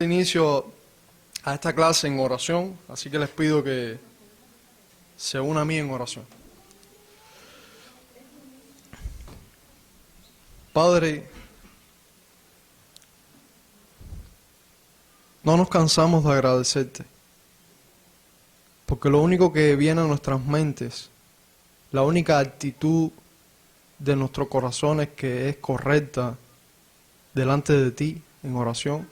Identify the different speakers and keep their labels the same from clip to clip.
Speaker 1: inicio a esta clase en oración, así que les pido que se unan a mí en oración. Padre, no nos cansamos de agradecerte, porque lo único que viene a nuestras mentes, la única actitud de nuestros corazones que es correcta delante de ti en oración,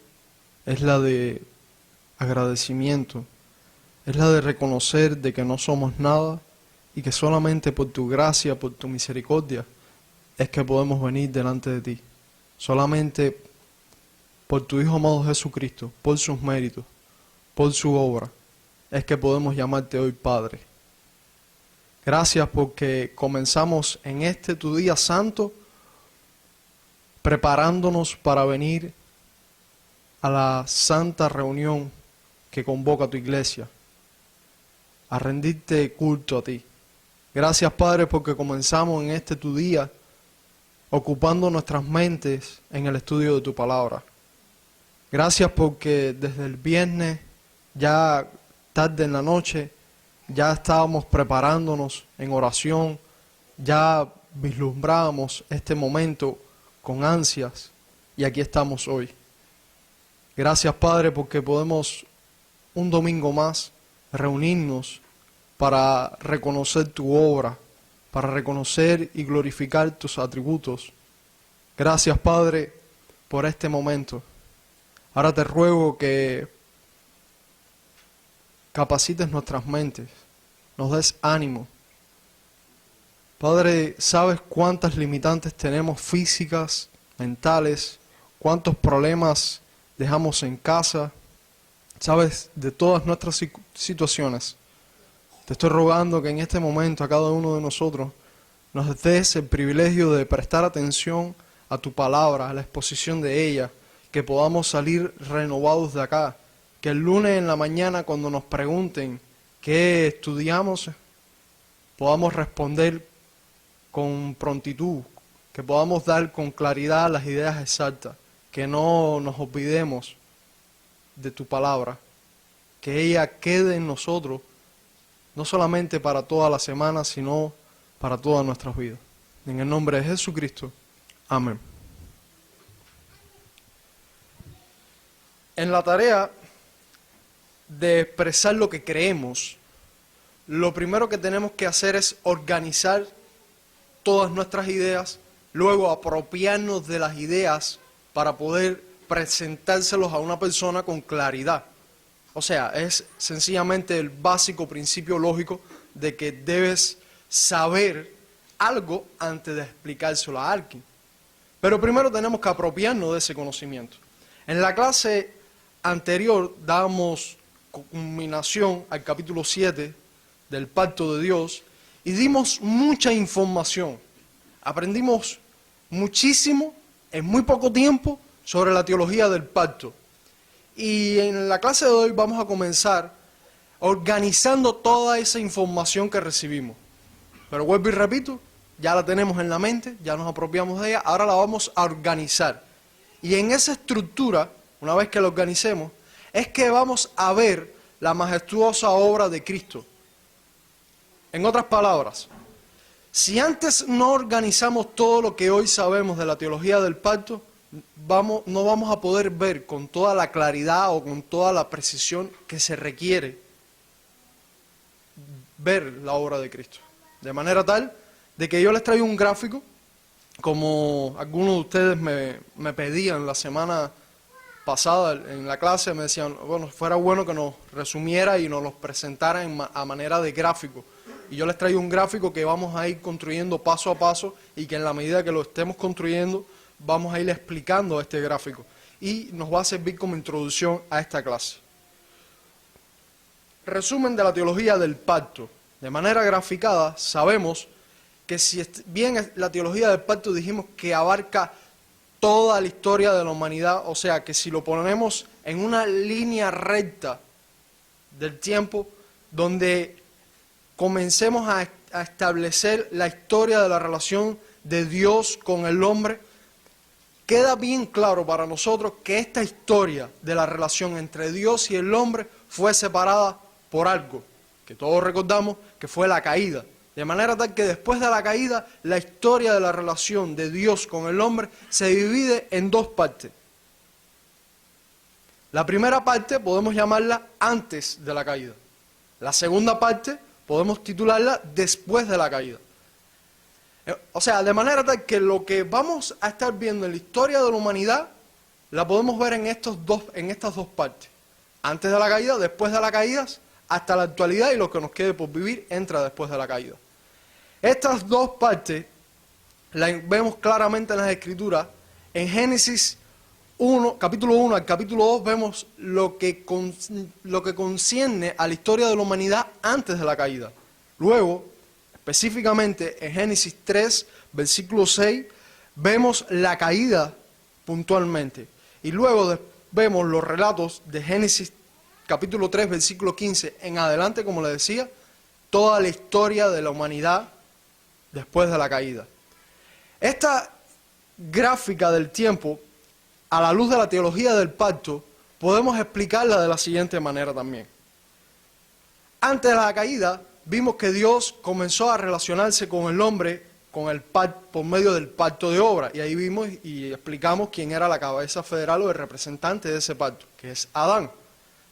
Speaker 1: es la de agradecimiento, es la de reconocer de que no somos nada y que solamente por tu gracia, por tu misericordia, es que podemos venir delante de ti. Solamente por tu Hijo amado Jesucristo, por sus méritos, por su obra, es que podemos llamarte hoy Padre. Gracias porque comenzamos en este tu día santo, preparándonos para venir a la santa reunión que convoca tu iglesia, a rendirte culto a ti. Gracias, Padre, porque comenzamos en este tu día ocupando nuestras mentes en el estudio de tu palabra. Gracias porque desde el viernes, ya tarde en la noche, ya estábamos preparándonos en oración, ya vislumbrábamos este momento con ansias y aquí estamos hoy. Gracias, Padre, porque podemos un domingo más reunirnos para reconocer tu obra, para reconocer y glorificar tus atributos. Gracias, Padre, por este momento. Ahora te ruego que capacites nuestras mentes, nos des ánimo. Padre, sabes cuántas limitantes tenemos físicas, mentales, cuántos problemas dejamos en casa. Sabes de todas nuestras situaciones. Te estoy rogando que en este momento a cada uno de nosotros nos des el privilegio de prestar atención a tu palabra, a la exposición de ella, que podamos salir renovados de acá, que el lunes en la mañana cuando nos pregunten qué estudiamos, podamos responder con prontitud, que podamos dar con claridad las ideas exactas, que no nos olvidemos de tu palabra, que ella quede en nosotros, no solamente para toda la semana, sino para todas nuestras vidas. En el nombre de Jesucristo, amén. En la tarea de expresar lo que creemos, lo primero que tenemos que hacer es organizar todas nuestras ideas, luego apropiarnos de las ideas para poder presentárselos a una persona con claridad. O sea, es sencillamente el básico principio lógico de que debes saber algo antes de explicárselo a alguien. Pero primero tenemos que apropiarnos de ese conocimiento. En la clase anterior damos culminación al capítulo 7 del Pacto de Dios y dimos mucha información. Aprendimos muchísimo en muy poco tiempo sobre la teología del pacto. Y en la clase de hoy vamos a comenzar organizando toda esa información que recibimos. Pero vuelvo y repito, ya la tenemos en la mente, ya nos apropiamos de ella, ahora la vamos a organizar. Y en esa estructura, una vez que la organicemos, es que vamos a ver la majestuosa obra de Cristo. En otras palabras, si antes no organizamos todo lo que hoy sabemos de la teología del pacto, no vamos a poder ver con toda la claridad o con toda la precisión que se requiere ver la obra de Cristo. De manera tal de que yo les traigo un gráfico, como algunos de ustedes me pedían la semana pasada en la clase, me decían, bueno, fuera bueno que nos resumiera y nos los presentara a manera de gráfico. Y yo les traigo un gráfico que vamos a ir construyendo paso a paso y que en la medida que lo estemos construyendo, vamos a ir explicando este gráfico y nos va a servir como introducción a esta clase. Resumen de la teología del pacto. De manera graficada, sabemos que si bien la teología del pacto dijimos que abarca toda la historia de la humanidad, o sea que si lo ponemos en una línea recta del tiempo, donde comencemos a establecer la historia de la relación de Dios con el hombre, queda bien claro para nosotros que esta historia de la relación entre Dios y el hombre fue separada por algo, que todos recordamos que fue la caída. De manera tal que después de la caída, la historia de la relación de Dios con el hombre se divide en dos partes. La primera parte podemos llamarla antes de la caída. La segunda parte podemos titularla después de la caída. O sea, de manera tal que lo que vamos a estar viendo en la historia de la humanidad, la podemos ver en estas dos partes. Antes de la caída, después de la caída, hasta la actualidad, y lo que nos quede por vivir entra después de la caída. Estas dos partes las vemos claramente en las Escrituras. En Génesis 1, capítulo 1 al capítulo 2 vemos lo que concierne a la historia de la humanidad antes de la caída. Luego, específicamente en Génesis 3, versículo 6, vemos la caída puntualmente. Y luego vemos los relatos de Génesis capítulo 3, versículo 15 en adelante, como les decía, toda la historia de la humanidad después de la caída. Esta gráfica del tiempo, a la luz de la teología del pacto, podemos explicarla de la siguiente manera también. Antes de la caída, vimos que Dios comenzó a relacionarse con el hombre por medio del pacto de obra. Y ahí vimos y explicamos quién era la cabeza federal o el representante de ese pacto, que es Adán.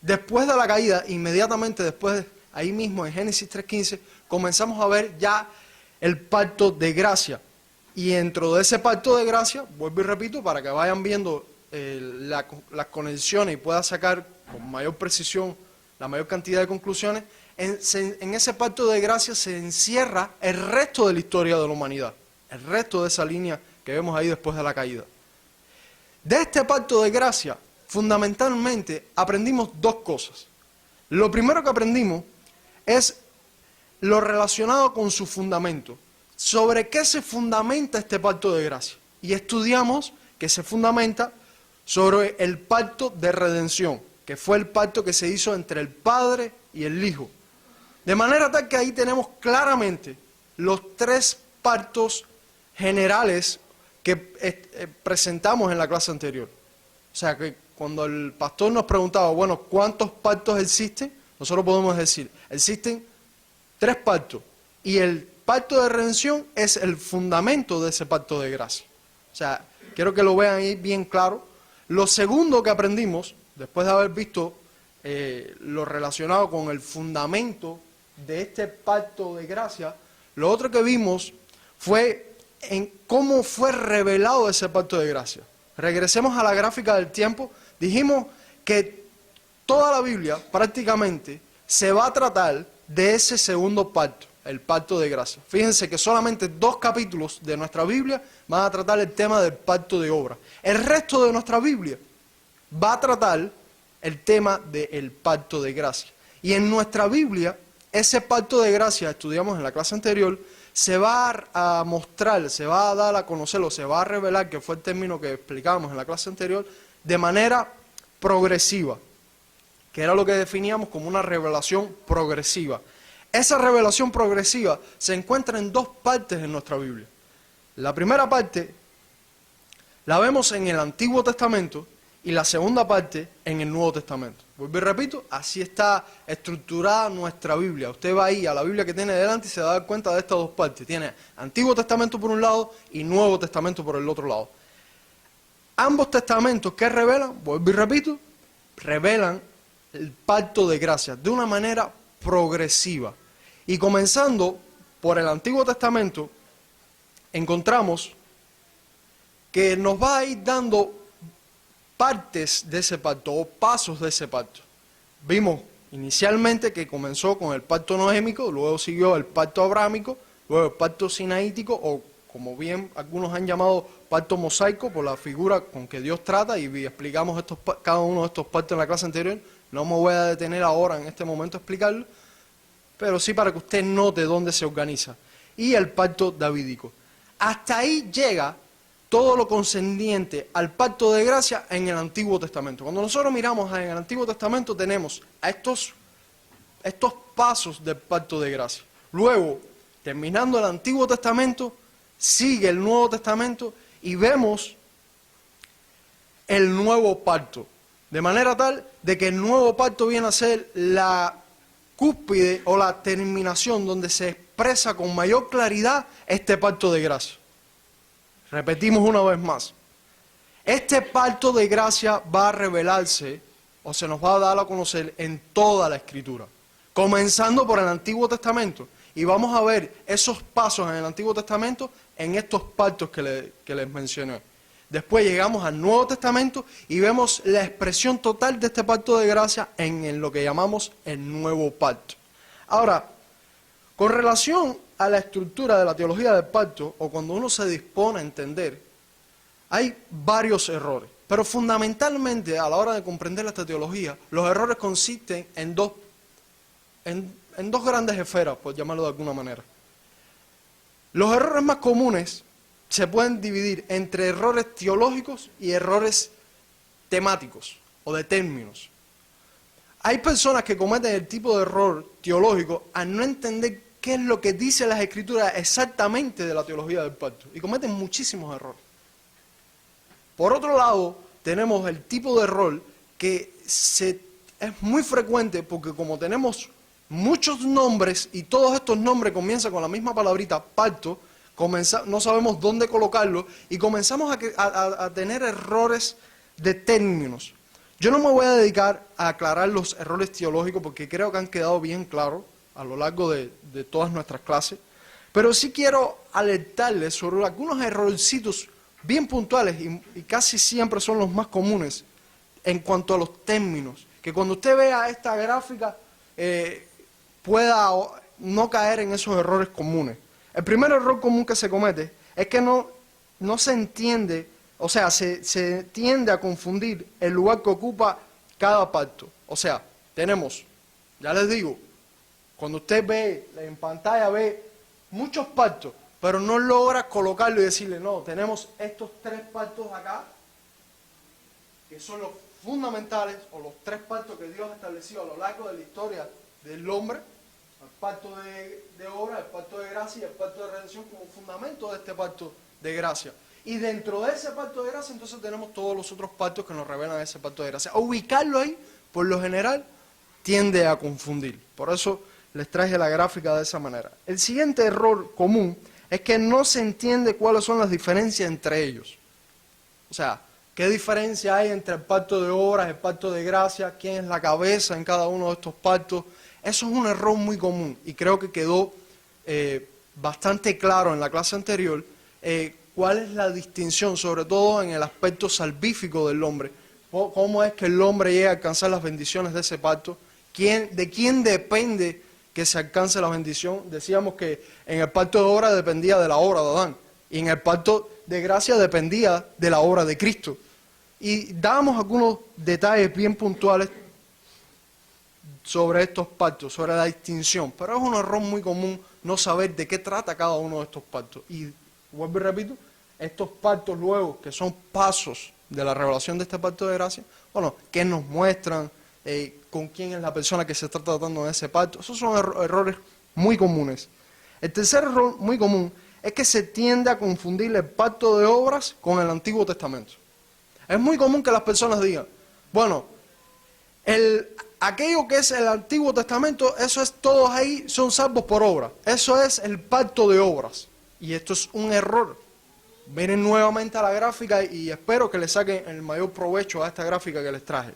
Speaker 1: Después de la caída, inmediatamente después, ahí mismo en Génesis 3.15, comenzamos a ver ya el pacto de gracia. Y dentro de ese pacto de gracia, vuelvo y repito, para que vayan viendo las conexiones y puedan sacar con mayor precisión la mayor cantidad de conclusiones, en ese pacto de gracia se encierra el resto de la historia de la humanidad, el resto de esa línea que vemos ahí después de la caída. De este pacto de gracia, fundamentalmente, aprendimos dos cosas. Lo primero que aprendimos es lo relacionado con su fundamento. ¿Sobre qué se fundamenta este pacto de gracia? Y estudiamos que se fundamenta sobre el pacto de redención, que fue el pacto que se hizo entre el Padre y el Hijo. De manera tal que ahí tenemos claramente los tres pactos generales que presentamos en la clase anterior. O sea que cuando el pastor nos preguntaba, bueno, ¿cuántos pactos existen? Nosotros podemos decir, existen tres pactos. Y el pacto de redención es el fundamento de ese pacto de gracia. O sea, quiero que lo vean ahí bien claro. Lo segundo que aprendimos, después de haber visto lo relacionado con el fundamento de este pacto de gracia, lo otro que vimos fue en cómo fue revelado ese pacto de gracia. Regresemos a la gráfica del tiempo. Dijimos que toda la Biblia prácticamente se va a tratar de ese segundo pacto, el pacto de gracia. Fíjense que solamente 2 capítulos de nuestra Biblia van a tratar el tema del pacto de obra. El resto de nuestra Biblia va a tratar el tema del pacto de gracia. Y en nuestra Biblia, ese pacto de gracia, estudiamos en la clase anterior, se va a mostrar, se va a dar a conocer o se va a revelar, que fue el término que explicamos en la clase anterior, de manera progresiva, que era lo que definíamos como una revelación progresiva. Esa revelación progresiva se encuentra en 2 partes en nuestra Biblia. La primera parte la vemos en el Antiguo Testamento y la segunda parte en el Nuevo Testamento. Vuelvo y repito, así está estructurada nuestra Biblia. Usted va ahí a la Biblia que tiene delante y se va a dar cuenta de estas 2 partes. Tiene Antiguo Testamento por un lado y Nuevo Testamento por el otro lado. Ambos testamentos, ¿qué revelan? Vuelvo y repito, revelan el pacto de gracia de una manera progresiva. Y comenzando por el Antiguo Testamento, encontramos que nos va a ir dando partes de ese pacto o pasos de ese pacto. Vimos inicialmente que comenzó con el pacto noémico, luego siguió el pacto abrámico, luego el pacto sinaítico, o como bien algunos han llamado pacto mosaico, por la figura con que Dios trata, y explicamos cada uno de estos pactos en la clase anterior. No me voy a detener ahora en este momento a explicarlo, pero sí para que usted note dónde se organiza. Y el pacto davídico. Hasta ahí llega todo lo concerniente al pacto de gracia en el Antiguo Testamento. Cuando nosotros miramos en el Antiguo Testamento tenemos a estos pasos del pacto de gracia. Luego, terminando el Antiguo Testamento, sigue el Nuevo Testamento y vemos el nuevo pacto. De manera tal de que el nuevo pacto viene a ser la cúspide o la terminación donde se expresa con mayor claridad este pacto de gracia. Repetimos una vez más. Este pacto de gracia va a revelarse o se nos va a dar a conocer en toda la Escritura, comenzando por el Antiguo Testamento. Y vamos a ver esos pasos en el Antiguo Testamento en estos pactos que les mencioné. Después llegamos al Nuevo Testamento y vemos la expresión total de este pacto de gracia en lo que llamamos el Nuevo Pacto. Ahora, con relación a la estructura de la teología del pacto, o cuando uno se dispone a entender, hay varios errores. Pero fundamentalmente, a la hora de comprender esta teología, los errores consisten en dos grandes esferas, por llamarlo de alguna manera. Los errores más comunes se pueden dividir entre errores teológicos y errores temáticos o de términos. Hay personas que cometen el tipo de error teológico al no entender qué es lo que dice las Escrituras exactamente de la teología del pacto y cometen muchísimos errores. Por otro lado, tenemos el tipo de error que es muy frecuente porque como tenemos muchos nombres y todos estos nombres comienzan con la misma palabrita, pacto, no sabemos dónde colocarlo y comenzamos a tener errores de términos. Yo no me voy a dedicar a aclarar los errores teológicos porque creo que han quedado bien claros a lo largo de todas nuestras clases, pero sí quiero alertarles sobre algunos errorcitos bien puntuales y casi siempre son los más comunes en cuanto a los términos, que cuando usted vea esta gráfica pueda no caer en esos errores comunes. El primer error común que se comete es que no se entiende, o sea, se tiende a confundir el lugar que ocupa cada pacto. O sea, tenemos, ya les digo, cuando usted ve en pantalla, ve muchos pactos, pero no logra colocarlo y decirle, no, tenemos estos 3 pactos acá, que son los fundamentales, o los 3 pactos que Dios ha establecido a lo largo de la historia del hombre, el pacto de obra, el pacto de gracia y el pacto de redención como fundamento de este pacto de gracia. Y dentro de ese pacto de gracia, entonces tenemos todos los otros pactos que nos revelan ese pacto de gracia. Ubicarlo ahí, por lo general, tiende a confundir. Por eso les traje la gráfica de esa manera. El siguiente error común es que no se entiende cuáles son las diferencias entre ellos. O sea, ¿qué diferencia hay entre el pacto de obras, el pacto de gracia? ¿Quién es la cabeza en cada uno de estos pactos? Eso es un error muy común y creo que quedó bastante claro en la clase anterior cuál es la distinción, sobre todo en el aspecto salvífico del hombre. ¿Cómo es que el hombre llega a alcanzar las bendiciones de ese pacto? ¿De quién depende que se alcance la bendición? Decíamos que en el pacto de obra dependía de la obra de Adán y en el pacto de gracia dependía de la obra de Cristo. Y damos algunos detalles bien puntuales sobre estos pactos, sobre la distinción, pero es un error muy común no saber de qué trata cada uno de estos pactos. Y vuelvo y repito, estos pactos luego, que son pasos de la revelación de este pacto de gracia, bueno, ¿qué nos muestran? ¿Con quién es la persona que se está tratando de ese pacto? Esos son errores muy comunes. El tercer error muy común es que se tiende a confundir el pacto de obras con el Antiguo Testamento. Es muy común que las personas digan, bueno, aquello que es el Antiguo Testamento, eso es, todos ahí son salvos por obra. Eso es el pacto de obras. Y esto es un error. Miren nuevamente a la gráfica y espero que le saquen el mayor provecho a esta gráfica que les traje.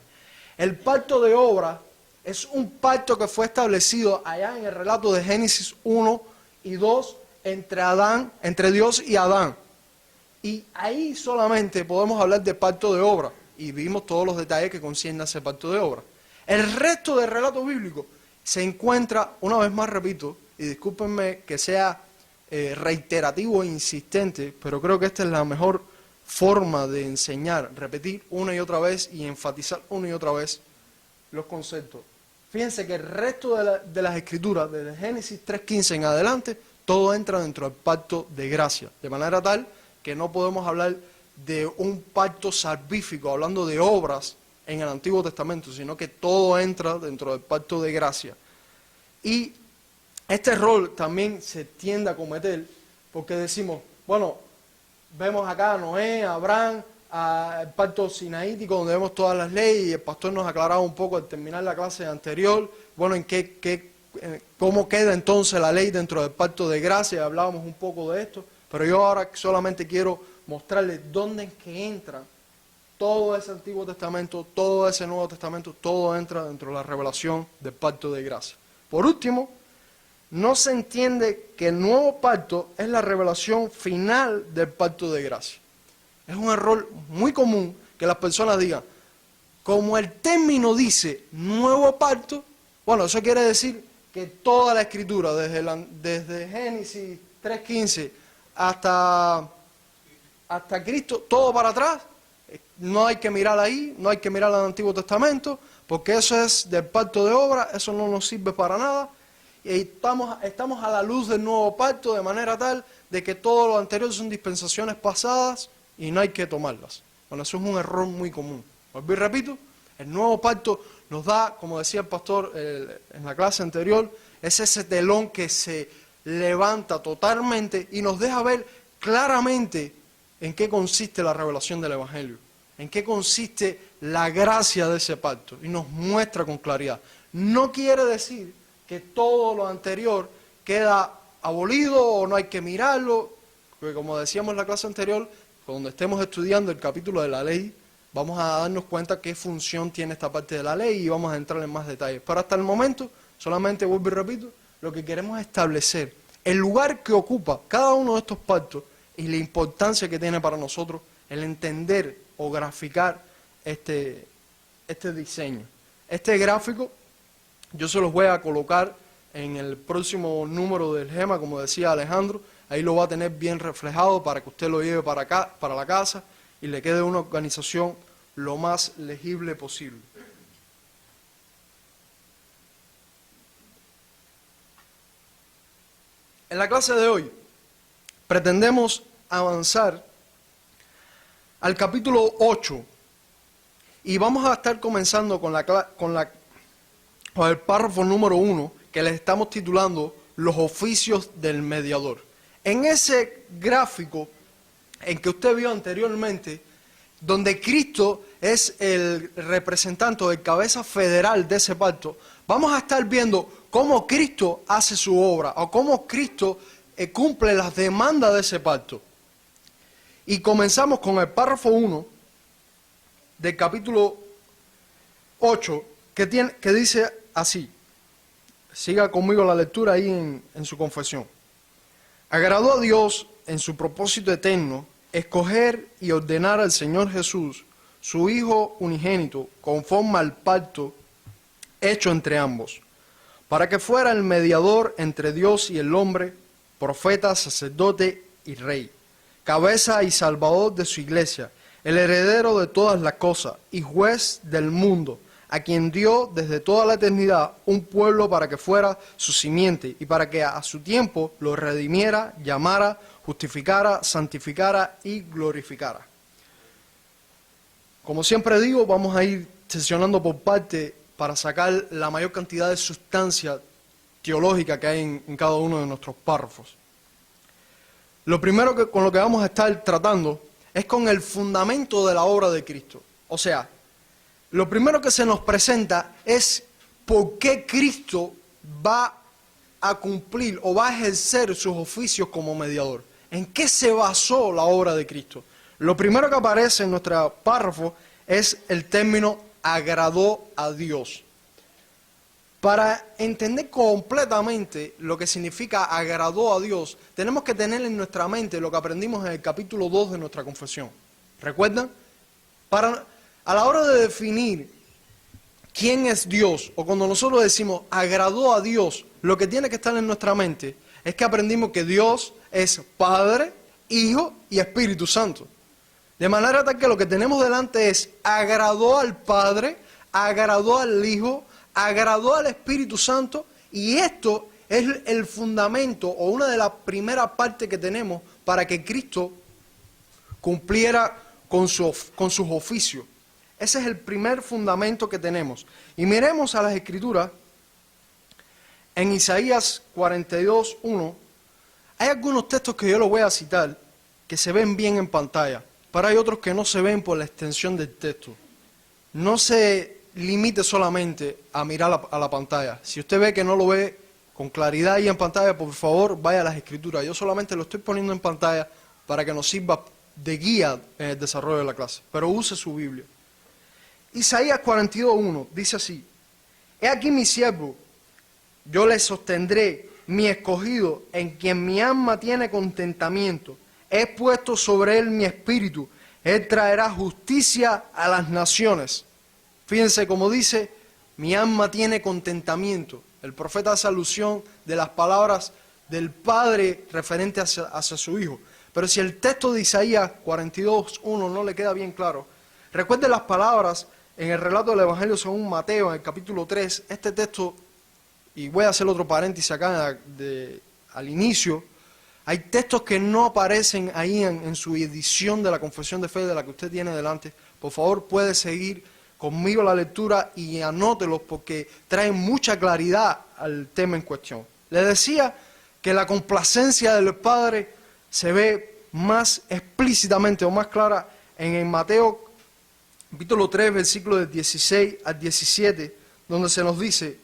Speaker 1: El pacto de obra es un pacto que fue establecido allá en el relato de Génesis 1 y 2 entre Dios y Adán. Y ahí solamente podemos hablar de pacto de obra. Y vimos todos los detalles que conciernen a ese pacto de obra. El resto del relato bíblico se encuentra, una vez más repito, y discúlpenme que sea reiterativo e insistente, pero creo que esta es la mejor forma de enseñar, repetir una y otra vez y enfatizar una y otra vez los conceptos. Fíjense que el resto de las escrituras, desde Génesis 3.15 en adelante, todo entra dentro del pacto de gracia, de manera tal que no podemos hablar de un pacto salvífico, hablando de obras en el Antiguo Testamento, sino que todo entra dentro del pacto de gracia. Y este error también se tiende a cometer porque decimos, bueno, vemos acá a Noé, a Abraham, al pacto sinaítico, donde vemos todas las leyes, y el pastor nos aclaraba un poco al terminar la clase anterior, bueno, cómo queda entonces la ley dentro del pacto de gracia, hablábamos un poco de esto, pero yo ahora solamente quiero mostrarles dónde es que entra todo ese Antiguo Testamento, todo ese Nuevo Testamento, todo entra dentro de la revelación del pacto de gracia. Por último, no se entiende que el nuevo pacto es la revelación final del pacto de gracia. Es un error muy común que las personas digan, como el término dice nuevo pacto, bueno, eso quiere decir que toda la escritura, desde Génesis 3:15 hasta Cristo, todo para atrás, no hay que mirar ahí, no hay que mirar al Antiguo Testamento, porque eso es del pacto de obra, eso no nos sirve para nada. Y estamos a la luz del nuevo pacto de manera tal de que todo lo anterior son dispensaciones pasadas y no hay que tomarlas. Bueno, eso es un error muy común. Volví y repito, el nuevo pacto nos da, como decía el pastor en la clase anterior, es ese telón que se levanta totalmente y nos deja ver claramente en qué consiste la revelación del Evangelio, en qué consiste la gracia de ese pacto y nos muestra con claridad. No quiere decir que todo lo anterior queda abolido o no hay que mirarlo, porque como decíamos en la clase anterior, cuando estemos estudiando el capítulo de la ley, vamos a darnos cuenta qué función tiene esta parte de la ley y vamos a entrar en más detalles. Pero hasta el momento, solamente vuelvo y repito, lo que queremos es establecer el lugar que ocupa cada uno de estos pactos y la importancia que tiene para nosotros el entender o graficar este diseño. Este gráfico yo se los voy a colocar en el próximo número del Gema, como decía Alejandro, ahí lo va a tener bien reflejado para que usted lo lleve para acá, para la casa y le quede una organización lo más legible posible. En la clase de hoy pretendemos avanzar al capítulo 8 y vamos a estar comenzando con el párrafo número 1 que les estamos titulando Los oficios del mediador. En ese gráfico en que usted vio anteriormente, donde Cristo es el representante o el cabeza federal de ese pacto, vamos a estar viendo cómo Cristo hace su obra o cómo Cristo cumple las demandas de ese pacto. Y comenzamos con el párrafo 1 del capítulo 8 que dice así. Siga conmigo la lectura ahí en su confesión. Agradó a Dios en su propósito eterno escoger y ordenar al Señor Jesús, su Hijo unigénito, conforme al pacto hecho entre ambos, para que fuera el mediador entre Dios y el hombre, profeta, sacerdote y rey, cabeza y salvador de su iglesia, el heredero de todas las cosas y juez del mundo, a quien dio desde toda la eternidad un pueblo para que fuera su simiente y para que a su tiempo lo redimiera, llamara, justificara, santificara y glorificara. Como siempre digo, vamos a ir sesionando por parte para sacar la mayor cantidad de sustancia teológica que hay en cada uno de nuestros párrafos. Lo primero con lo que vamos a estar tratando es con el fundamento de la obra de Cristo. O sea, lo primero que se nos presenta es por qué Cristo va a cumplir o va a ejercer sus oficios como mediador. ¿En qué se basó la obra de Cristo? Lo primero que aparece en nuestro párrafo es el término agradó a Dios. Para entender completamente lo que significa agradó a Dios, tenemos que tener en nuestra mente lo que aprendimos en el capítulo 2 de nuestra confesión. ¿Recuerdan? A la hora de definir quién es Dios, o cuando nosotros decimos agradó a Dios, lo que tiene que estar en nuestra mente es que aprendimos que Dios es Padre, Hijo y Espíritu Santo. De manera tal que lo que tenemos delante es agradó al Padre, agradó al Hijo, agradó al Espíritu Santo, y esto es el fundamento o una de las primeras partes que tenemos para que Cristo cumpliera con sus oficios. Ese es el primer fundamento que tenemos. Y miremos a las Escrituras, en Isaías 42:1, hay algunos textos que yo los voy a citar, que se ven bien en pantalla, pero hay otros que no se ven por la extensión del texto. No se limite solamente a mirar a la pantalla. Si usted ve que no lo ve con claridad ahí en pantalla, por favor, vaya a las escrituras. Yo solamente lo estoy poniendo en pantalla para que nos sirva de guía en el desarrollo de la clase, pero use su Biblia. Isaías 42:1 dice así: He aquí mi siervo, yo le sostendré, mi escogido, en quien mi alma tiene contentamiento. He puesto sobre él mi espíritu, él traerá justicia a las naciones. Fíjense como dice, mi alma tiene contentamiento. El profeta hace alusión de las palabras del Padre referente hacia su Hijo. Pero si el texto de Isaías 42:1 no le queda bien claro, recuerde las palabras en el relato del Evangelio según Mateo, en el capítulo 3, este texto, y voy a hacer otro paréntesis acá al inicio, hay textos que no aparecen ahí en su edición de la confesión de fe de la que usted tiene delante. Por favor, puede seguir conmigo la lectura y anótelos porque traen mucha claridad al tema en cuestión. Le decía que la complacencia del Padre se ve más explícitamente o más clara en Mateo capítulo 3, versículos del 16 al 17, donde se nos dice: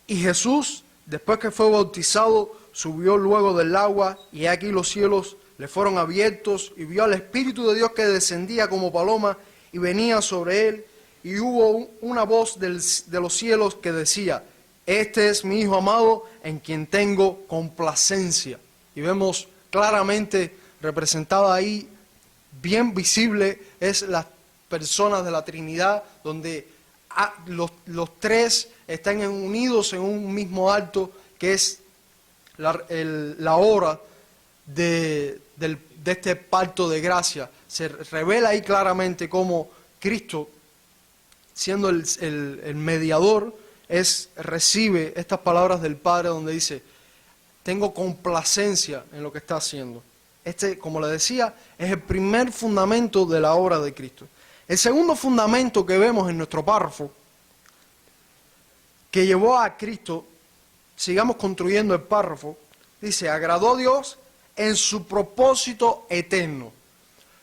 Speaker 1: Y Jesús, después que fue bautizado, subió luego del agua, y aquí los cielos le fueron abiertos, y vio al Espíritu de Dios que descendía como paloma y venía sobre él, y hubo una voz de los cielos que decía: Este es mi Hijo amado, en quien tengo complacencia. Y vemos claramente representada ahí, bien visible, es las personas de la Trinidad, donde los tres están unidos en un mismo acto, que es la hora de este pacto de gracia. Se revela ahí claramente cómo Cristo, siendo el mediador, recibe estas palabras del Padre donde dice: tengo complacencia en lo que está haciendo. Este, como le decía, es el primer fundamento de la obra de Cristo. El segundo fundamento que vemos en nuestro párrafo, que llevó a Cristo, sigamos construyendo el párrafo, dice: agradó a Dios en su propósito eterno.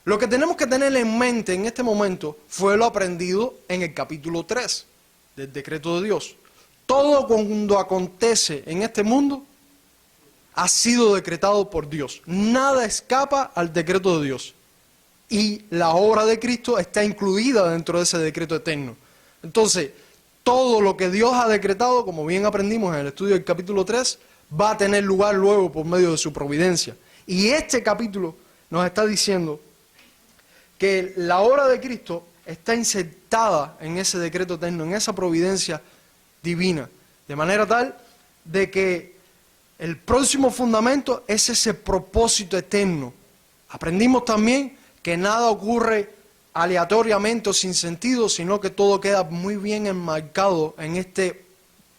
Speaker 1: Lo que tenemos que tener en mente en este momento fue lo aprendido en el capítulo 3 del decreto de Dios. Todo cuando acontece en este mundo ha sido decretado por Dios. Nada escapa al decreto de Dios. Y la obra de Cristo está incluida dentro de ese decreto eterno. Entonces, todo lo que Dios ha decretado, como bien aprendimos en el estudio del capítulo 3, va a tener lugar luego por medio de su providencia. Y este capítulo nos está diciendo que la obra de Cristo está insertada en ese decreto eterno, en esa providencia divina, de manera tal de que el próximo fundamento es ese propósito eterno. Aprendimos también que nada ocurre aleatoriamente o sin sentido, sino que todo queda muy bien enmarcado en este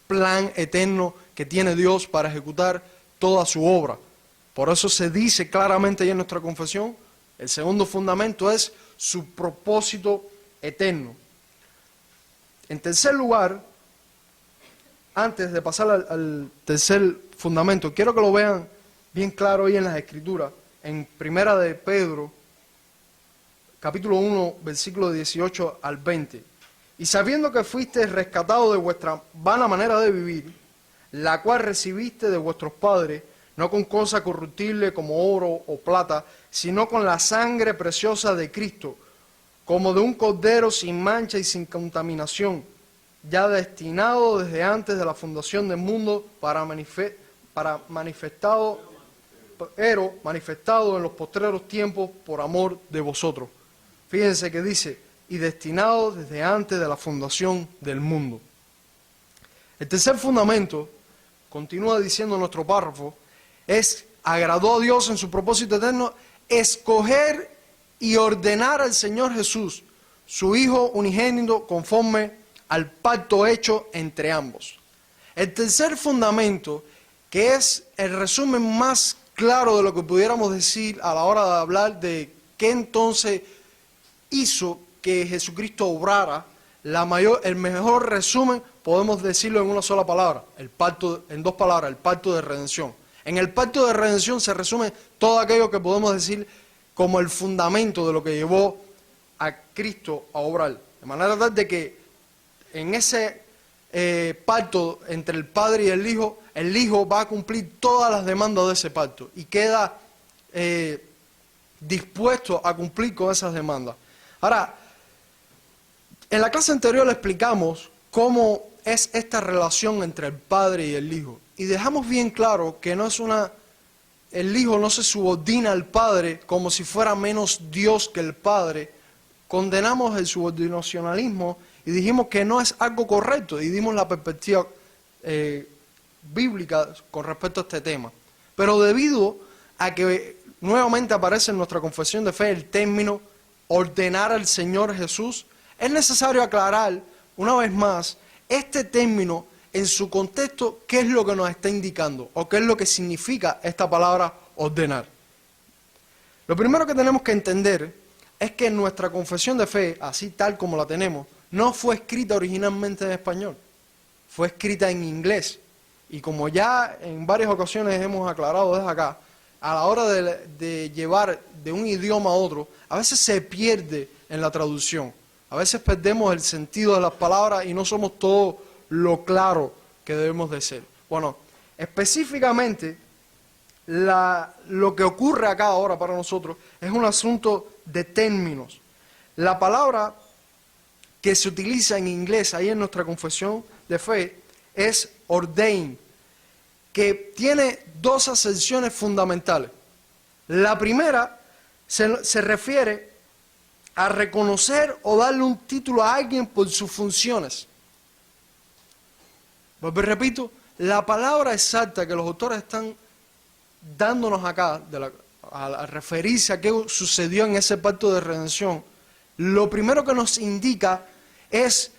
Speaker 1: plan eterno que tiene Dios para ejecutar toda su obra. Por eso se dice claramente ahí en nuestra confesión, el segundo fundamento es su propósito eterno. En tercer lugar, antes de pasar al tercer fundamento, quiero que lo vean bien claro ahí en las Escrituras, en Primera de Pedro, capítulo 1, versículo 18 al 20. Y sabiendo que fuiste rescatado de vuestra vana manera de vivir, la cual recibiste de vuestros padres, no con cosa corruptible como oro o plata, sino con la sangre preciosa de Cristo, como de un cordero sin mancha y sin contaminación, ya destinado desde antes de la fundación del mundo manifestado en los postreros tiempos por amor de vosotros. Fíjense que dice: y destinado desde antes de la fundación del mundo. El tercer fundamento, continúa diciendo nuestro párrafo, es: agradó a Dios en su propósito eterno escoger y ordenar al Señor Jesús, su Hijo unigénito, conforme al pacto hecho entre ambos. El tercer fundamento, que es el resumen más claro de lo que pudiéramos decir a la hora de hablar de qué entonces hizo que Jesucristo obrara, el mejor resumen podemos decirlo en una sola palabra, en dos palabras, el pacto de redención. En el pacto de redención se resume todo aquello que podemos decir como el fundamento de lo que llevó a Cristo a obrar. De manera tal de que en ese pacto entre el Padre y el Hijo va a cumplir todas las demandas de ese pacto y queda dispuesto a cumplir con esas demandas. Ahora, en la clase anterior le explicamos cómo es esta relación entre el Padre y el Hijo. Y dejamos bien claro que el Hijo no se subordina al Padre como si fuera menos Dios que el Padre. Condenamos el subordinacionalismo y dijimos que no es algo correcto y dimos la perspectiva bíblica con respecto a este tema. Pero debido a que nuevamente aparece en nuestra confesión de fe el término ordenar al Señor Jesús, es necesario aclarar una vez más este término en su contexto, qué es lo que nos está indicando o qué es lo que significa esta palabra ordenar. Lo primero que tenemos que entender es que nuestra confesión de fe, así tal como la tenemos, no fue escrita originalmente en español, fue escrita en inglés. Y como ya en varias ocasiones hemos aclarado desde acá, a la hora de llevar de un idioma a otro, a veces se pierde en la traducción. A veces perdemos el sentido de las palabras y no somos todo lo claro que debemos de ser. Bueno, específicamente, lo que ocurre acá ahora para nosotros es un asunto de términos. La palabra que se utiliza en inglés ahí en nuestra confesión de fe es ordain, que tiene dos acepciones fundamentales. La primera se refiere a reconocer o darle un título a alguien por sus funciones. Pues repito, la palabra exacta que los autores están dándonos acá, al referirse a qué sucedió en ese pacto de redención, lo primero que nos indica es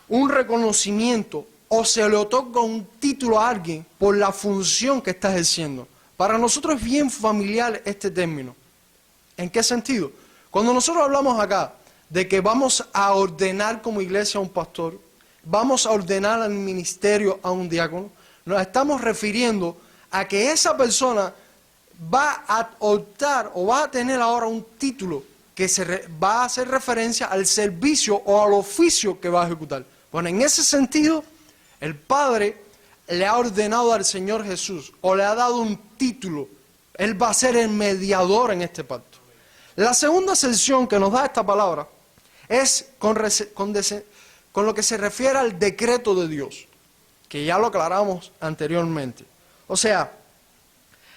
Speaker 1: un reconocimiento o se le otorga un título a alguien por la función que está ejerciendo. Para nosotros es bien familiar este término. ¿En qué sentido? Cuando nosotros hablamos acá de que vamos a ordenar como iglesia a un pastor, vamos a ordenar al ministerio a un diácono, nos estamos refiriendo a que esa persona va a optar o va a tener ahora un título que va a hacer referencia al servicio o al oficio que va a ejecutar. Bueno, en ese sentido, el Padre le ha ordenado al Señor Jesús o le ha dado un título. Él va a ser el mediador en este pacto. La segunda acepción que nos da esta palabra es con lo que se refiere al decreto de Dios, que ya lo aclaramos anteriormente. O sea,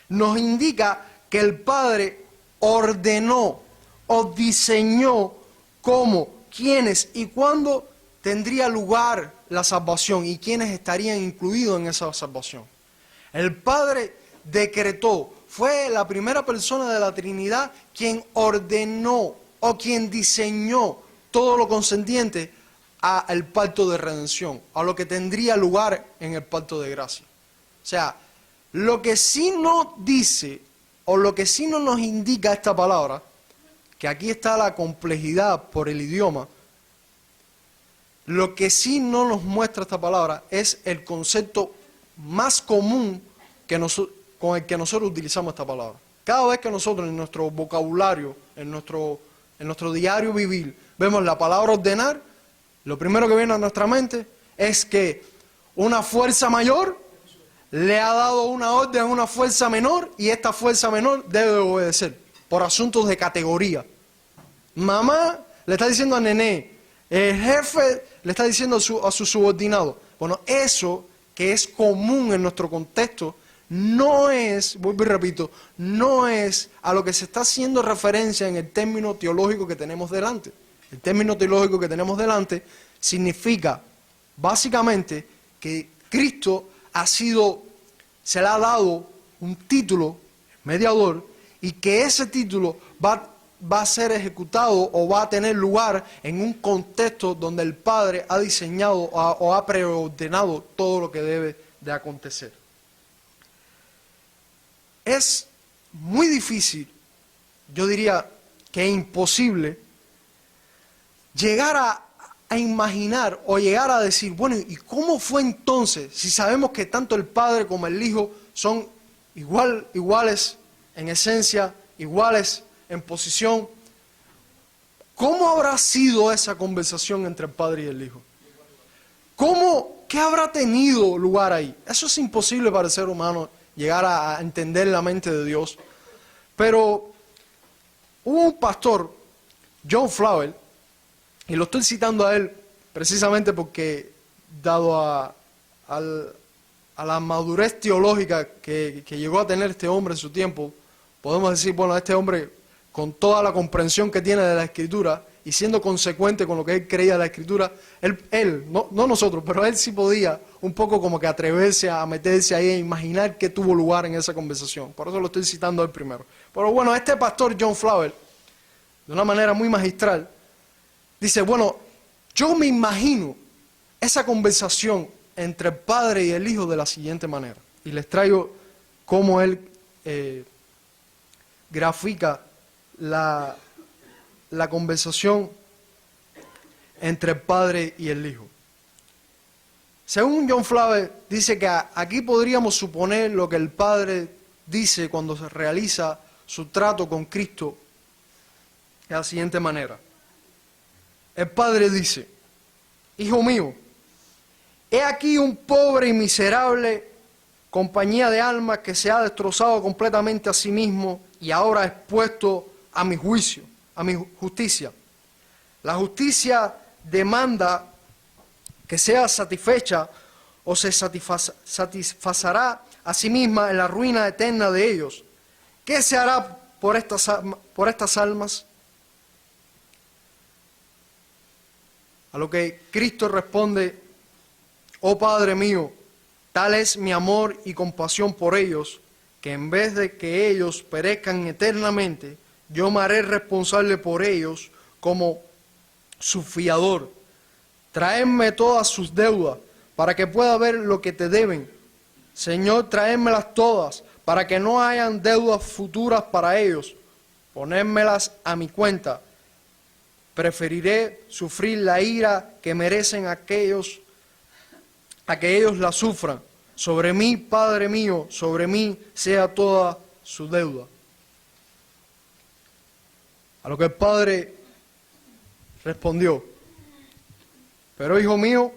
Speaker 1: nos indica que el Padre ordenó o diseñó cómo, quiénes y cuándo tendría lugar la salvación y quiénes estarían incluidos en esa salvación. El Padre decretó, fue la primera persona de la Trinidad quien ordenó o quien diseñó todo lo concerniente al pacto de redención, a lo que tendría lugar en el pacto de gracia. O sea, lo que sí nos dice o lo que sí no nos indica esta palabra, que aquí está la complejidad por el idioma, lo que sí no nos muestra esta palabra es el concepto más común con el que nosotros utilizamos esta palabra. Cada vez que nosotros en nuestro vocabulario, en nuestro diario vivir, vemos la palabra ordenar, lo primero que viene a nuestra mente es que una fuerza mayor le ha dado una orden a una fuerza menor y esta fuerza menor debe obedecer por asuntos de categoría. Mamá le está diciendo a nené, el jefe le está diciendo a su subordinado. Bueno, eso que es común en nuestro contexto no es, vuelvo y repito, no es a lo que se está haciendo referencia en el término teológico que tenemos delante. El término teológico que tenemos delante significa básicamente que Cristo se le ha dado un título, mediador, y que ese título va a ser ejecutado o va a tener lugar en un contexto donde el Padre ha diseñado o ha preordenado todo lo que debe de acontecer. Es muy difícil, yo diría que es imposible, llegar a imaginar o llegar a decir, bueno, ¿y cómo fue entonces? Si sabemos que tanto el Padre como el Hijo son iguales en esencia, iguales en posición. ¿Cómo habrá sido esa conversación entre el Padre y el Hijo? ¿Qué habrá tenido lugar ahí? Eso es imposible para el ser humano, llegar a entender la mente de Dios. Pero hubo un pastor, John Flower, y lo estoy citando a él precisamente porque, dado a la madurez teológica que llegó a tener este hombre en su tiempo, podemos decir, bueno, este hombre, con toda la comprensión que tiene de la Escritura y siendo consecuente con lo que él creía de la Escritura, no nosotros, pero él sí podía un poco como que atreverse a meterse ahí e imaginar qué tuvo lugar en esa conversación. Por eso lo estoy citando a él primero. Pero bueno, este pastor John Flower, de una manera muy magistral, dice, bueno, yo me imagino esa conversación entre el Padre y el Hijo de la siguiente manera. Y les traigo cómo él grafica la conversación entre el Padre y el Hijo. Según John Flower, dice que aquí podríamos suponer lo que el Padre dice cuando se realiza su trato con Cristo de la siguiente manera. El Padre dice, Hijo mío, he aquí un pobre y miserable compañía de almas que se ha destrozado completamente a sí mismo y ahora es expuesto a mi juicio, a mi justicia. La justicia demanda que sea satisfecha o se satisfacerá a sí misma en la ruina eterna de ellos. ¿Qué se hará por estas almas? A lo que Cristo responde, oh Padre mío, tal es mi amor y compasión por ellos, que en vez de que ellos perezcan eternamente, yo me haré responsable por ellos como su fiador. Traedme todas sus deudas, para que pueda ver lo que te deben. Señor, traédmelas todas, para que no hayan deudas futuras para ellos. Ponérmelas a mi cuenta. Preferiré sufrir la ira que merecen a que ellos la sufran. Sobre mí, Padre mío, sobre mí sea toda su deuda. A lo que el Padre respondió, pero hijo mío,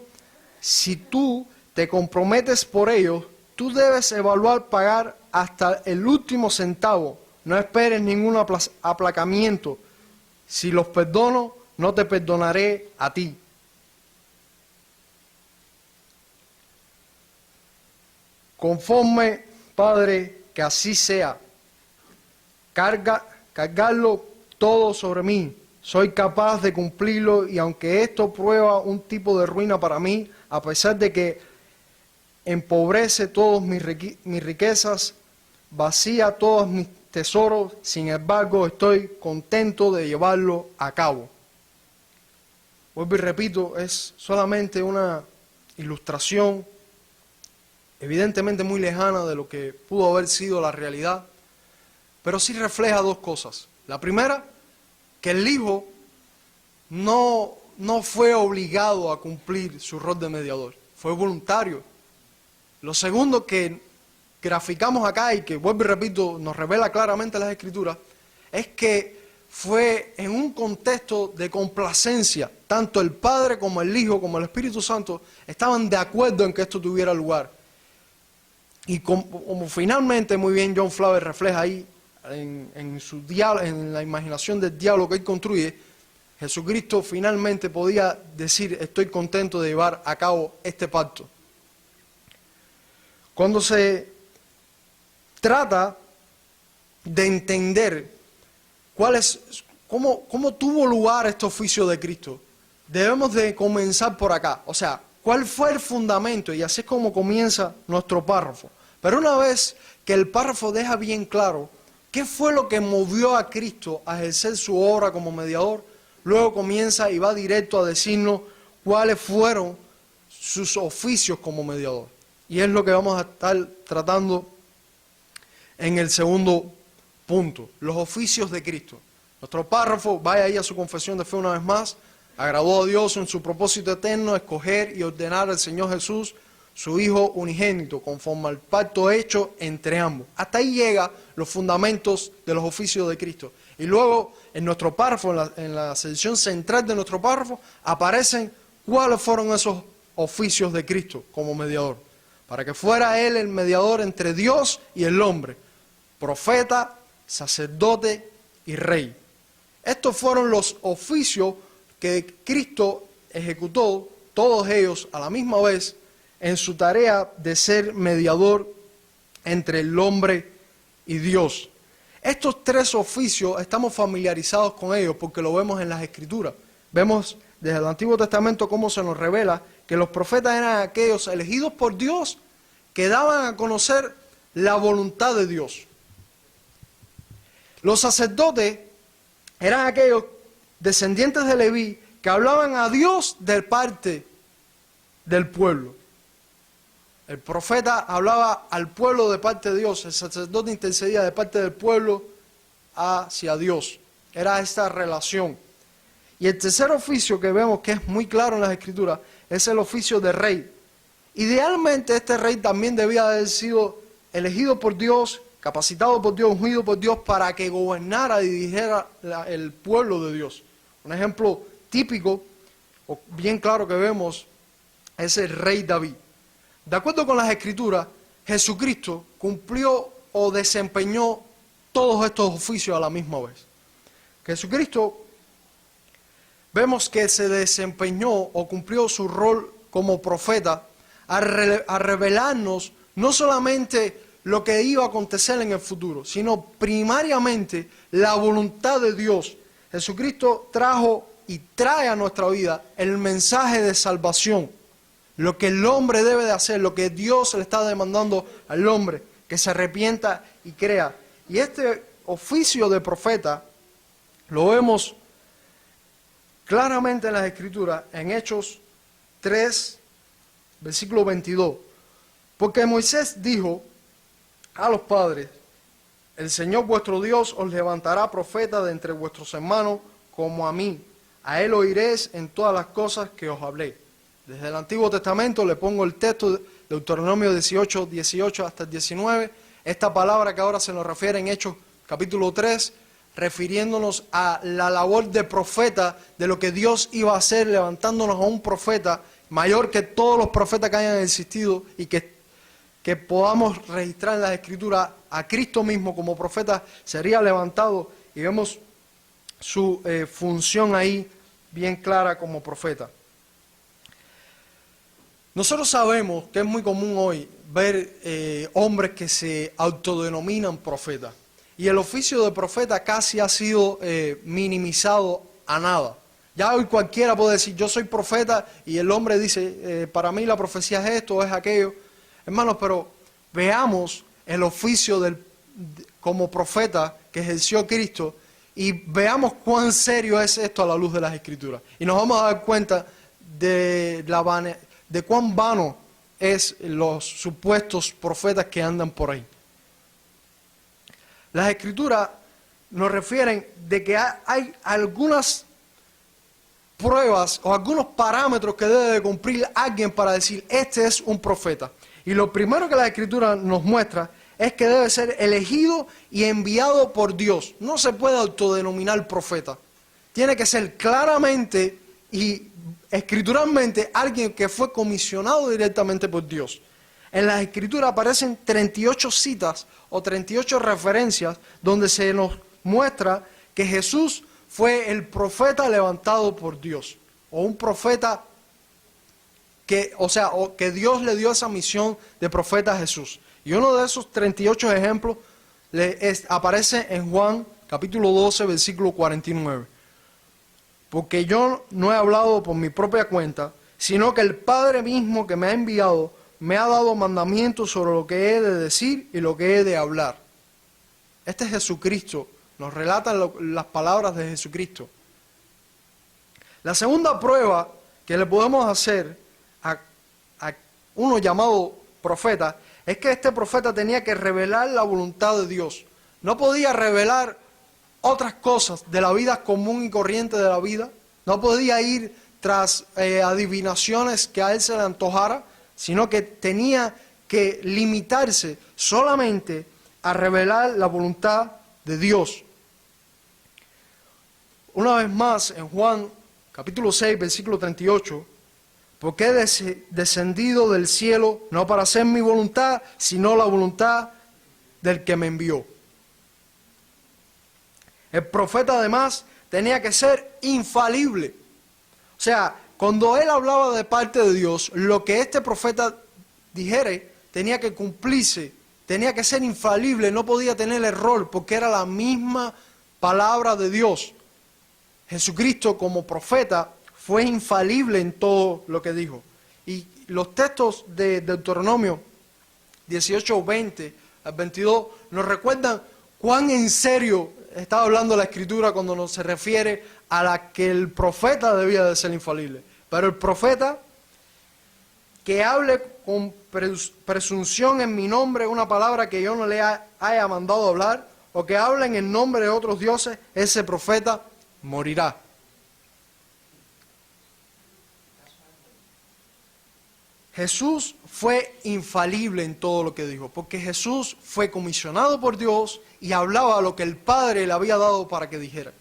Speaker 1: si tú te comprometes por ellos, tú debes evaluar pagar hasta el último centavo. No esperes ningún aplacamiento. Si los perdono, no te perdonaré a ti. Conforme, Padre, que así sea. Cargarlo todo sobre mí. Soy capaz de cumplirlo y aunque esto prueba un tipo de ruina para mí, a pesar de que empobrece todas mis riquezas, vacía todos mis tesoros, sin embargo estoy contento de llevarlo a cabo. Vuelvo y repito, es solamente una ilustración evidentemente muy lejana de lo que pudo haber sido la realidad, pero sí refleja dos cosas. La primera, que el Hijo no fue obligado a cumplir su rol de mediador, fue voluntario. Lo segundo que graficamos acá y que, vuelvo y repito, nos revela claramente las Escrituras, es que fue en un contexto de complacencia. Tanto el Padre como el Hijo como el Espíritu Santo estaban de acuerdo en que esto tuviera lugar. Y como finalmente muy bien John Flower refleja ahí, en la imaginación del diálogo que él construye, Jesucristo finalmente podía decir, estoy contento de llevar a cabo este pacto. Cuando se trata de entender cómo tuvo lugar este oficio de Cristo, debemos de comenzar por acá. O sea, ¿cuál fue el fundamento? Y así es como comienza nuestro párrafo. Pero una vez que el párrafo deja bien claro qué fue lo que movió a Cristo a ejercer su obra como mediador, luego comienza y va directo a decirnos cuáles fueron sus oficios como mediador. Y es lo que vamos a estar tratando en el segundo punto, los oficios de Cristo. Nuestro párrafo, vaya ahí a su confesión de fe una vez más, agradó a Dios en su propósito eterno, escoger y ordenar al Señor Jesús, su Hijo unigénito, conforme al pacto hecho entre ambos. Hasta ahí llegan los fundamentos de los oficios de Cristo. Y luego, en nuestro párrafo, en la sección central de nuestro párrafo, aparecen cuáles fueron esos oficios de Cristo como mediador. Para que fuera Él el mediador entre Dios y el hombre, profeta, sacerdote y rey. Estos fueron los oficios que Cristo ejecutó, todos ellos a la misma vez, en su tarea de ser mediador entre el hombre y Dios. Estos tres oficios estamos familiarizados con ellos porque lo vemos en las Escrituras. Vemos desde el Antiguo Testamento cómo se nos revela que los profetas eran aquellos elegidos por Dios que daban a conocer la voluntad de Dios. Los sacerdotes eran aquellos descendientes de Leví que hablaban a Dios de parte del pueblo. El profeta hablaba al pueblo de parte de Dios, el sacerdote intercedía de parte del pueblo hacia Dios. Era esta relación. Y el tercer oficio que vemos que es muy claro en las Escrituras es el oficio de rey. Idealmente este rey también debía haber sido elegido por Dios, capacitado por Dios, ungido por Dios para que gobernara y dirigiera el pueblo de Dios. Un ejemplo típico o bien claro que vemos es el rey David. De acuerdo con las Escrituras, Jesucristo cumplió o desempeñó todos estos oficios a la misma vez. Jesucristo vemos que se desempeñó o cumplió su rol como profeta a revelarnos no solamente lo que iba a acontecer en el futuro, sino primariamente la voluntad de Dios. Jesucristo trajo y trae a nuestra vida el mensaje de salvación, lo que el hombre debe de hacer, lo que Dios le está demandando al hombre, que se arrepienta y crea. Y este oficio de profeta lo vemos claramente en las Escrituras, en Hechos 3, versículo 22. Porque Moisés dijo a los padres: el Señor vuestro Dios os levantará profeta de entre vuestros hermanos como a mí. A él oiréis en todas las cosas que os hablé. Desde el Antiguo Testamento le pongo el texto de Deuteronomio 18, 18 hasta el 19. Esta palabra que ahora se nos refiere en Hechos capítulo 3, refiriéndonos a la labor de profeta, de lo que Dios iba a hacer, levantándonos a un profeta mayor que todos los profetas que hayan existido y que podamos registrar en las Escrituras a Cristo mismo como profeta, sería levantado y vemos su función ahí bien clara como profeta. Nosotros sabemos que es muy común hoy ver hombres que se autodenominan profetas. Y el oficio de profeta casi ha sido minimizado a nada. Ya hoy cualquiera puede decir, yo soy profeta, y el hombre dice, para mí la profecía es esto, es aquello. Hermanos, pero veamos el oficio como profeta que ejerció Cristo y veamos cuán serio es esto a la luz de las Escrituras. Y nos vamos a dar cuenta de cuán vano es los supuestos profetas que andan por ahí. Las Escrituras nos refieren de que hay algunas pruebas o algunos parámetros que debe de cumplir alguien para decir, este es un profeta. Y lo primero que la Escritura nos muestra es que debe ser elegido y enviado por Dios. No se puede autodenominar profeta. Tiene que ser claramente y escrituralmente alguien que fue comisionado directamente por Dios. En las Escrituras aparecen 38 citas o 38 referencias donde se nos muestra que Jesús fue el profeta levantado por Dios, o un profeta o que Dios le dio esa misión de profeta a Jesús. Y uno de esos 38 ejemplos aparece en Juan capítulo 12, versículo 49. Porque yo no he hablado por mi propia cuenta, sino que el Padre mismo que me ha enviado me ha dado mandamientos sobre lo que he de decir y lo que he de hablar. Este es Jesucristo, nos relatan las palabras de Jesucristo. La segunda prueba que le podemos hacer a uno llamado profeta es que este profeta tenía que revelar la voluntad de Dios. No podía revelar otras cosas de la vida común y corriente de la vida. No podía ir tras adivinaciones que a él se le antojara, sino que tenía que limitarse solamente a revelar la voluntad de Dios. Una vez más, en Juan capítulo 6, versículo 38, porque he descendido del cielo no para hacer mi voluntad, sino la voluntad del que me envió. El profeta además tenía que ser infalible. O sea, cuando él hablaba de parte de Dios, lo que este profeta dijere tenía que cumplirse, tenía que ser infalible, no podía tener error, porque era la misma palabra de Dios. Jesucristo como profeta fue infalible en todo lo que dijo. Y los textos de Deuteronomio 18, 20 al 22 nos recuerdan cuán en serio estaba hablando la Escritura cuando se refiere a la que el profeta debía de ser infalible. Pero el profeta que hable con presunción en mi nombre una palabra que yo no le haya mandado hablar, o que hable en el nombre de otros dioses, ese profeta morirá. Jesús fue infalible en todo lo que dijo, porque Jesús fue comisionado por Dios y hablaba lo que el Padre le había dado para que dijera.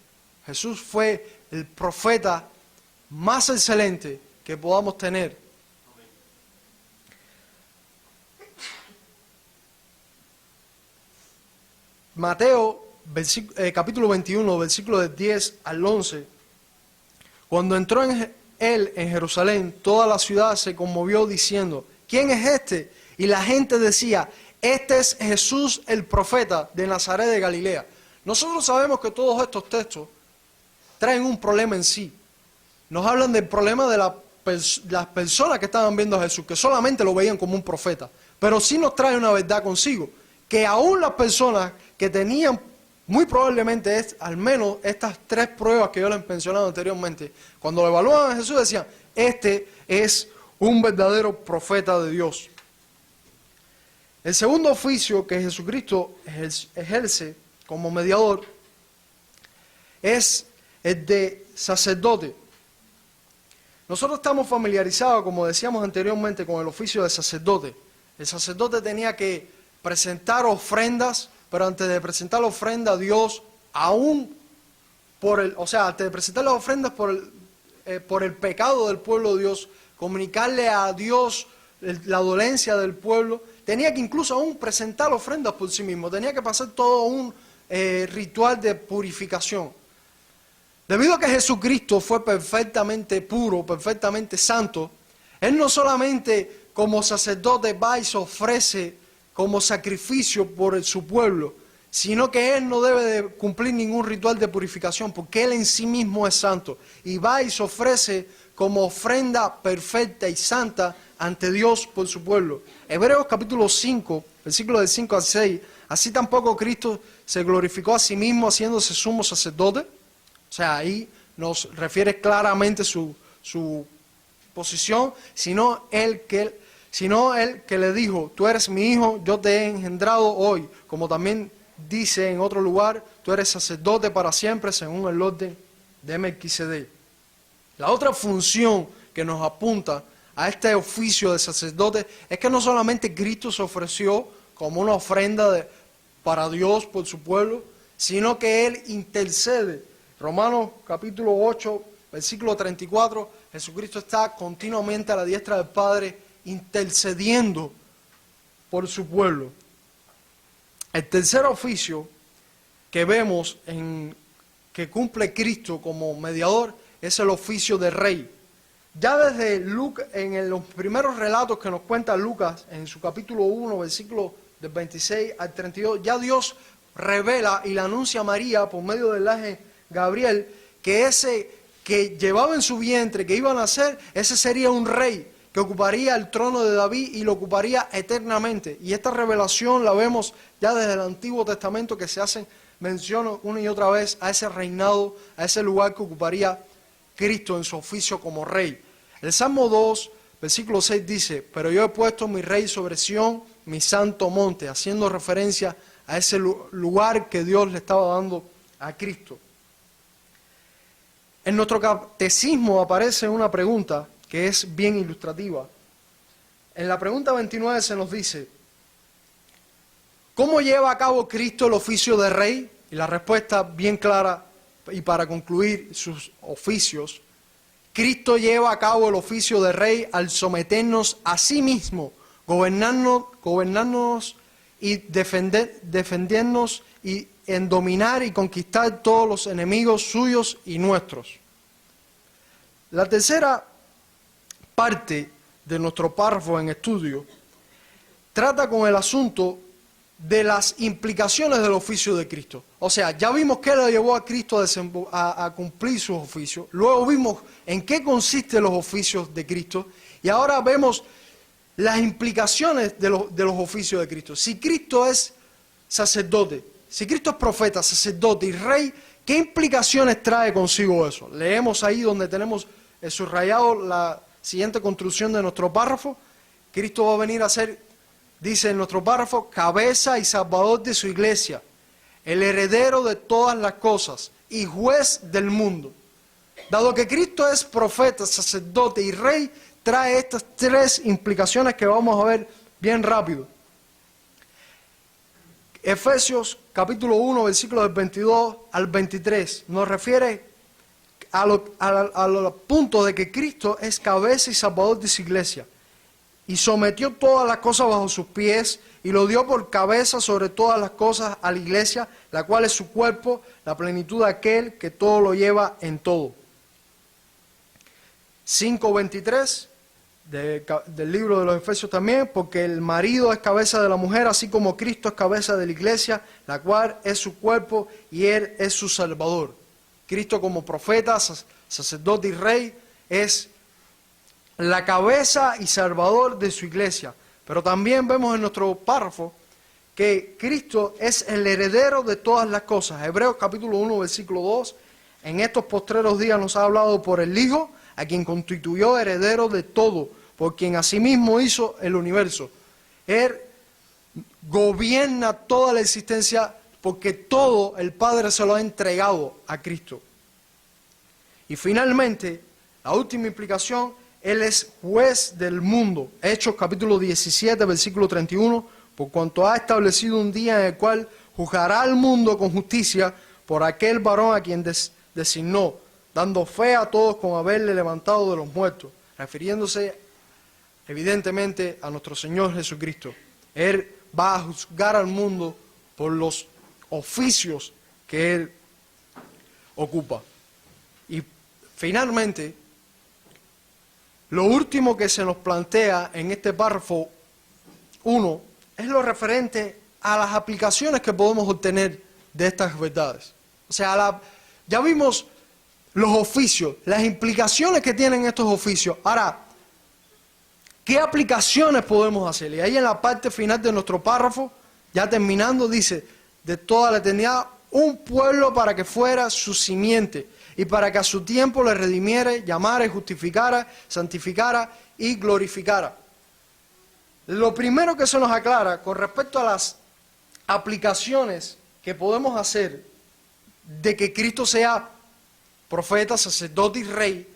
Speaker 1: Jesús fue el profeta más excelente que podamos tener. Mateo, capítulo 21, versículos del 10 al 11, cuando entró él en Jerusalén, toda la ciudad se conmovió diciendo, ¿quién es este? Y la gente decía, este es Jesús el profeta de Nazaret de Galilea. Nosotros sabemos que todos estos textos traen un problema en sí. Nos hablan del problema de las personas que estaban viendo a Jesús, que solamente lo veían como un profeta. Pero sí nos trae una verdad consigo, que aún las personas que tenían muy probablemente al menos estas tres pruebas que yo les he mencionado anteriormente, cuando lo evaluaban a Jesús decían, este es un verdadero profeta de Dios. El segundo oficio que Jesucristo ejerce como mediador es el de sacerdote. Nosotros estamos familiarizados, como decíamos anteriormente, con el oficio de sacerdote. El sacerdote tenía que presentar ofrendas, pero antes de presentar la ofrenda a Dios, antes de presentar las ofrendas por el pecado del pueblo de Dios, comunicarle a Dios la dolencia del pueblo, tenía que incluso aún presentar ofrendas por sí mismo, tenía que pasar todo un ritual de purificación. Debido a que Jesucristo fue perfectamente puro, perfectamente santo, Él no solamente como sacerdote va y se ofrece como sacrificio por su pueblo, sino que Él no debe de cumplir ningún ritual de purificación, porque Él en sí mismo es santo, y va y se ofrece como ofrenda perfecta y santa ante Dios por su pueblo. Hebreos capítulo 5, versículos del 5 al 6, así tampoco Cristo se glorificó a sí mismo haciéndose sumo sacerdote. O sea, ahí nos refiere claramente su posición, sino él que le dijo, tú eres mi hijo, yo te he engendrado hoy, como también dice en otro lugar, tú eres sacerdote para siempre según el orden de Melquisedec. La otra función que nos apunta a este oficio de sacerdote es que no solamente Cristo se ofreció como una ofrenda para Dios por su pueblo, sino que Él intercede. Romanos capítulo 8, versículo 34, Jesucristo está continuamente a la diestra del Padre intercediendo por su pueblo. El tercer oficio que vemos que cumple Cristo como mediador es el oficio de rey. Ya desde Lucas, en los primeros relatos que nos cuenta Lucas, en su capítulo 1, versículo del 26 al 32, ya Dios revela y le anuncia a María por medio del ángel Gabriel que ese que llevaba en su vientre, que iba a nacer, ese sería un rey que ocuparía el trono de David y lo ocuparía eternamente. Y esta revelación la vemos ya desde el Antiguo Testamento, que se hacen mención una y otra vez a ese reinado, a ese lugar que ocuparía Cristo en su oficio como rey. El Salmo 2, versículo 6 dice, pero yo he puesto mi rey sobre Sión, mi santo monte, haciendo referencia a ese lugar que Dios le estaba dando a Cristo. En nuestro catecismo aparece una pregunta que es bien ilustrativa. En la pregunta 29 se nos dice, ¿cómo lleva a cabo Cristo el oficio de rey? Y la respuesta bien clara, y para concluir sus oficios, Cristo lleva a cabo el oficio de rey al someternos a sí mismo, gobernarnos y defendernos y en dominar y conquistar todos los enemigos suyos y nuestros. La tercera parte de nuestro párrafo en estudio trata con el asunto de las implicaciones del oficio de Cristo. O sea, ya vimos que le llevó a Cristo a cumplir sus oficios, luego vimos en qué consisten los oficios de Cristo, y ahora vemos las implicaciones de los oficios de Cristo. Si Cristo es sacerdote, si Cristo es profeta, sacerdote y rey, ¿qué implicaciones trae consigo eso? Leemos ahí donde tenemos subrayado la siguiente construcción de nuestro párrafo. Cristo va a venir a ser, dice en nuestro párrafo, cabeza y salvador de su iglesia, el heredero de todas las cosas y juez del mundo. Dado que Cristo es profeta, sacerdote y rey, trae estas tres implicaciones que vamos a ver bien rápido. Efesios capítulo 1, versículos del 22 al 23, nos refiere al punto de que Cristo es cabeza y salvador de su iglesia, y sometió todas las cosas bajo sus pies, y lo dio por cabeza sobre todas las cosas a la iglesia, la cual es su cuerpo, la plenitud de aquel que todo lo lleva en todo. 5:23 del libro de los Efesios también, porque el marido es cabeza de la mujer, así como Cristo es cabeza de la iglesia, la cual es su cuerpo y él es su salvador. Cristo como profeta, sacerdote y rey es la cabeza y salvador de su iglesia. Pero también vemos en nuestro párrafo que Cristo es el heredero de todas las cosas. Hebreos capítulo 1, versículo 2, en estos postreros días nos ha hablado por el Hijo, a quien constituyó heredero de todo, por quien asimismo hizo el universo. Él gobierna toda la existencia porque todo el Padre se lo ha entregado a Cristo. Y finalmente, la última implicación, Él es juez del mundo. Hechos capítulo 17, versículo 31, por cuanto ha establecido un día en el cual juzgará al mundo con justicia por aquel varón a quien designó, dando fe a todos con haberle levantado de los muertos, refiriéndose evidentemente a nuestro Señor Jesucristo. Él va a juzgar al mundo por los oficios que Él ocupa. Y finalmente, lo último que se nos plantea en este párrafo 1 es lo referente a las aplicaciones que podemos obtener de estas verdades. O sea, ya vimos los oficios, las implicaciones que tienen estos oficios. Ahora, ¿qué aplicaciones podemos hacer? Y ahí en la parte final de nuestro párrafo, ya terminando, dice, de toda la eternidad, un pueblo para que fuera su simiente, y para que a su tiempo le redimiere, llamara, justificara, santificara y glorificara. Lo primero que se nos aclara con respecto a las aplicaciones que podemos hacer de que Cristo sea profeta, sacerdote y rey,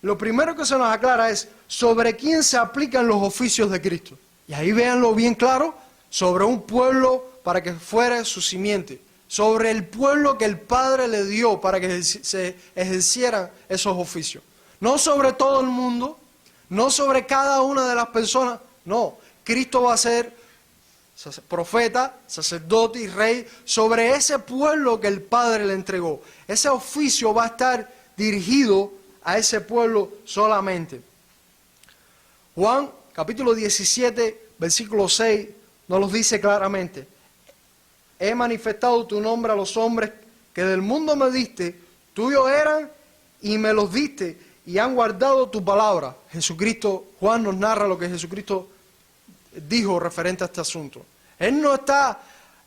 Speaker 1: lo primero que se nos aclara es sobre quién se aplican los oficios de Cristo. Y ahí véanlo bien claro, sobre un pueblo para que fuera su simiente, sobre el pueblo que el Padre le dio para que se ejercieran esos oficios. No sobre todo el mundo, no sobre cada una de las personas, no. Cristo va a ser profeta, sacerdote y rey sobre ese pueblo que el Padre le entregó. Ese oficio va a estar dirigido a ese pueblo solamente. Juan, capítulo 17, versículo 6, nos lo dice claramente. He manifestado tu nombre a los hombres que del mundo me diste, tuyos eran y me los diste y han guardado tu palabra. Jesucristo, Juan nos narra lo que Jesucristo dijo referente a este asunto. Él no está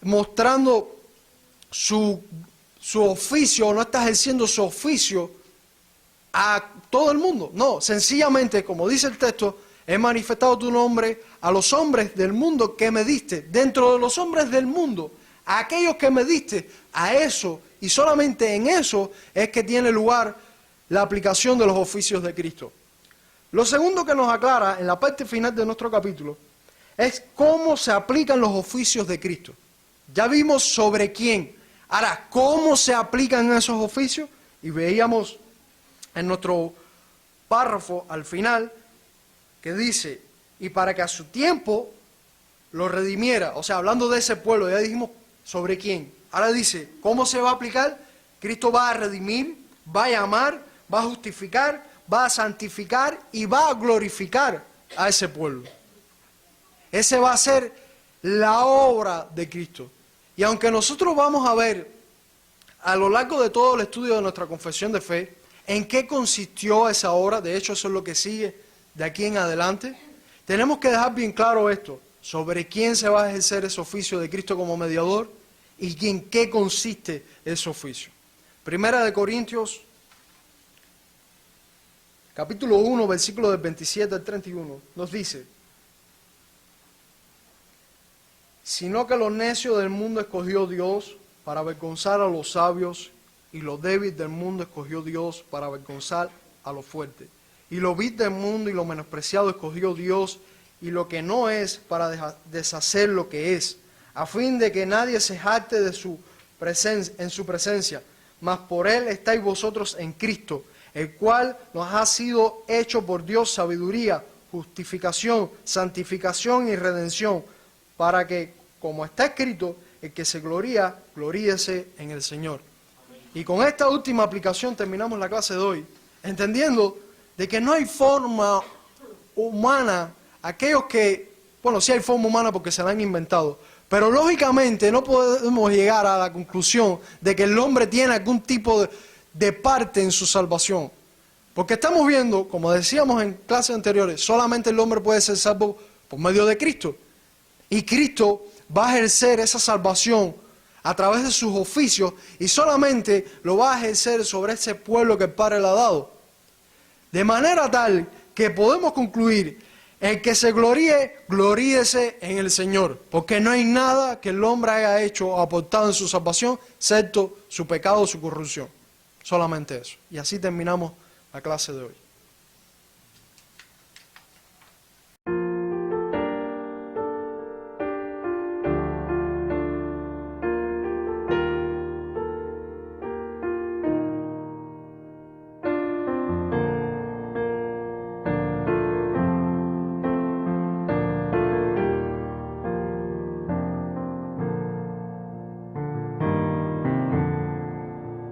Speaker 1: mostrando su oficio, no está ejerciendo su oficio a todo el mundo. No, sencillamente, como dice el texto, he manifestado tu nombre a los hombres del mundo que me diste. Dentro de los hombres del mundo, a aquellos que me diste, a eso, y solamente en eso es que tiene lugar la aplicación de los oficios de Cristo. Lo segundo que nos aclara en la parte final de nuestro capítulo es cómo se aplican los oficios de Cristo. Ya vimos sobre quién. Ahora, ¿cómo se aplican esos oficios? Y veíamos en nuestro párrafo al final que dice, y para que a su tiempo lo redimiera. O sea, hablando de ese pueblo, ya dijimos sobre quién. Ahora dice, ¿cómo se va a aplicar? Cristo va a redimir, va a llamar, va a justificar, va a santificar y va a glorificar a ese pueblo. Ese va a ser la obra de Cristo. Y aunque nosotros vamos a ver a lo largo de todo el estudio de nuestra confesión de fe, en qué consistió esa obra, de hecho eso es lo que sigue de aquí en adelante, tenemos que dejar bien claro esto, sobre quién se va a ejercer ese oficio de Cristo como mediador y en qué consiste ese oficio. Primera de Corintios, capítulo 1, versículo del 27 al 31, nos dice, sino que los necios del mundo escogió Dios para avergonzar a los sabios, y lo débil del mundo escogió Dios para avergonzar a los fuertes. Y lo vil del mundo y lo menospreciado escogió Dios, y lo que no es para deshacer lo que es, a fin de que nadie se jacte de en su presencia. Mas por él estáis vosotros en Cristo, el cual nos ha sido hecho por Dios sabiduría, justificación, santificación y redención, para que, como está escrito, el que se gloría, gloríese en el Señor. Y con esta última aplicación terminamos la clase de hoy, entendiendo de que no hay forma humana, aquellos que, bueno, sí hay forma humana porque se la han inventado, pero lógicamente no podemos llegar a la conclusión de que el hombre tiene algún tipo de parte en su salvación. Porque estamos viendo, como decíamos en clases anteriores, solamente el hombre puede ser salvo por medio de Cristo. Y Cristo va a ejercer esa salvación a través de sus oficios y solamente lo va a ejercer sobre ese pueblo que el Padre le ha dado. De manera tal que podemos concluir, el que se gloríe, gloríese en el Señor, porque no hay nada que el hombre haya hecho o aportado en su salvación, excepto su pecado o su corrupción. Solamente eso. Y así terminamos la clase de hoy.